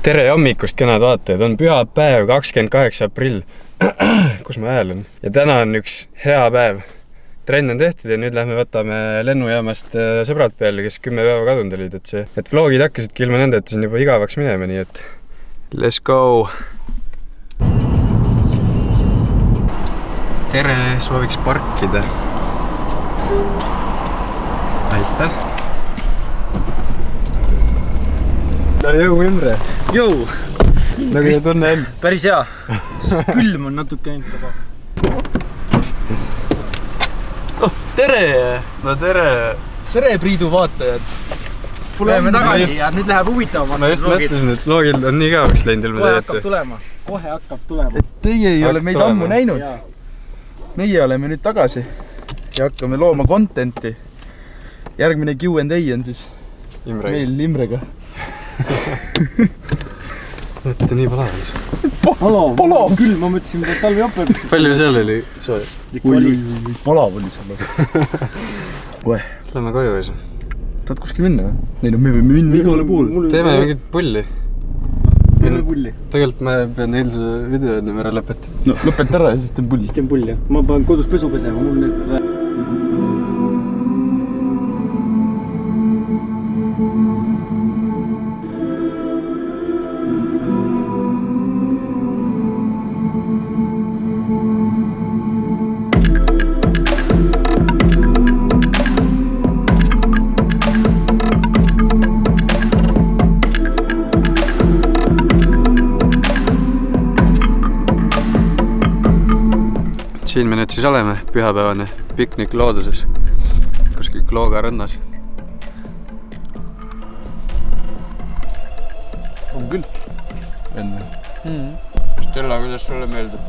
Tere hommikust, kenad vaatajad, on pühapäev, 28. aprill, kus ma hääl on. Ja täna on üks hea päev. Trenn on tehtud ja nüüd lähme võtame lennujaamast sõbrad peale, kes 10 päeva kadunud olid. Et vlogid hakkasidki ilma nende, et siin juba igavaks minema, nii et let's go! Tere, sooviks parkida. Aitäh! No jõu, Imre! Jõu! Nagu see tunne on? Päris hea! Külm on natuke ainult. Oh, tere! No tere! Tere, Priidu vaatajad! Läheme tagasi ja nüüd läheb huvitavamaks. Ma just mõtlesin, et vlogil on nii igavaks läinud ilma teete. Kohe hakkab tulema. Et teie ei ole meid ammu näinud. Meie oleme nüüd tagasi ja hakkame looma contenti. Järgmine Q&A on siis meil Imrega. Võtta nii palav on. Palav küll, ma mõtlesin, et talvijopper. Palju seal oli? Palav oli seal. Lähme koju ees. Tahad kuskil minna? Ei no me võime minna igale poole. Teeme mingit pulli. Teeme pulli. Tegelikult ma pean eilse video enne ära lõpetama. No lõpeta ära ja siis teen pulli. Siis teen pulli, jah. Ma pean kodus pesu pesema, mul need... Siin me nüüd siis oleme, pühapäevane piknik looduses, kuskil Klooga rannas. On küll. Enne. Stella, kuidas sulle meeldib?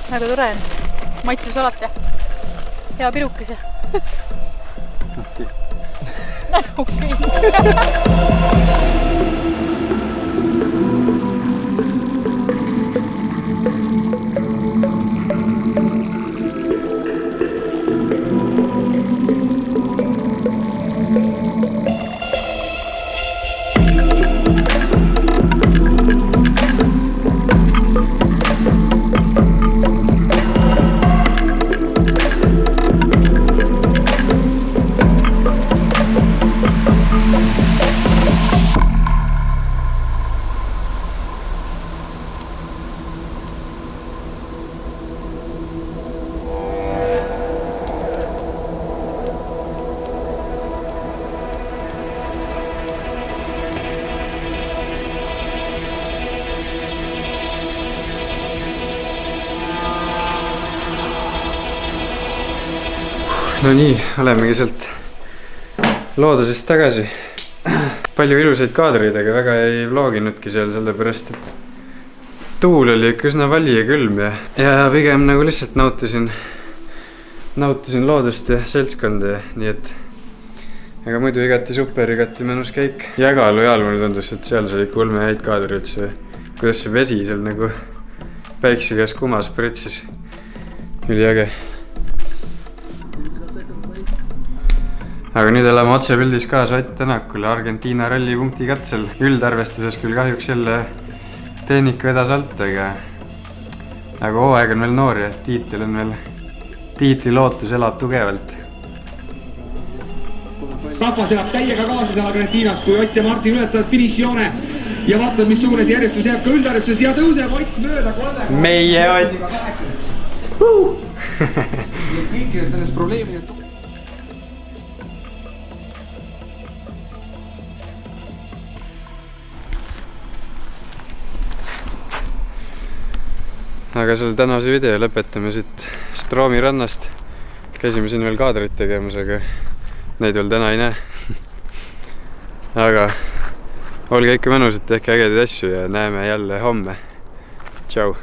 Väga tore on. Maitsus alati. Hea pirukis. Okei. No nii, olemegi sealt loodusest tagasi. Palju ilusaid kaadreid, aga väga ei vloginudki seal sellepärast, et tuul oli ikka üsna vali ja külm ja pigem nagu lihtsalt nautisin loodust ja seltskonda, nii et aga muidu igati super, igati mõnus käik. Jäga lojaal mulle tundus, et seal sai ikka ulme häid kaadreid, kuidas see vesi seal nagu päikse käes kumas pritsis. Üli äge. Aga nüüd oleme otse pildis kaas Ott Tänakule Argentiina ralli punkti katsel. Üldarvestuses küll kahjuks jälle tehnik vedas alt, aga hooaeg on veel noor ja tiitli lootus elab tugevalt. Rahvas elab täiega kaasa seal Argentiinas, kui Ott ja Martin ületavad finišijoone ja vaatavad, missugune see järjestus jääb ka üldarvestuses ja tõuseb Ott mööda 3. Meie Ott! Kõikidest nendest probleemidest... Aga selle tänase video lõpetame siit Stroomi rannast. Käisime siin veel kaadrit tegemas, aga neid veel täna ei näe. Aga olge ikka mõnusad, tehke ägedaid asju ja näeme jälle homme. Tšau!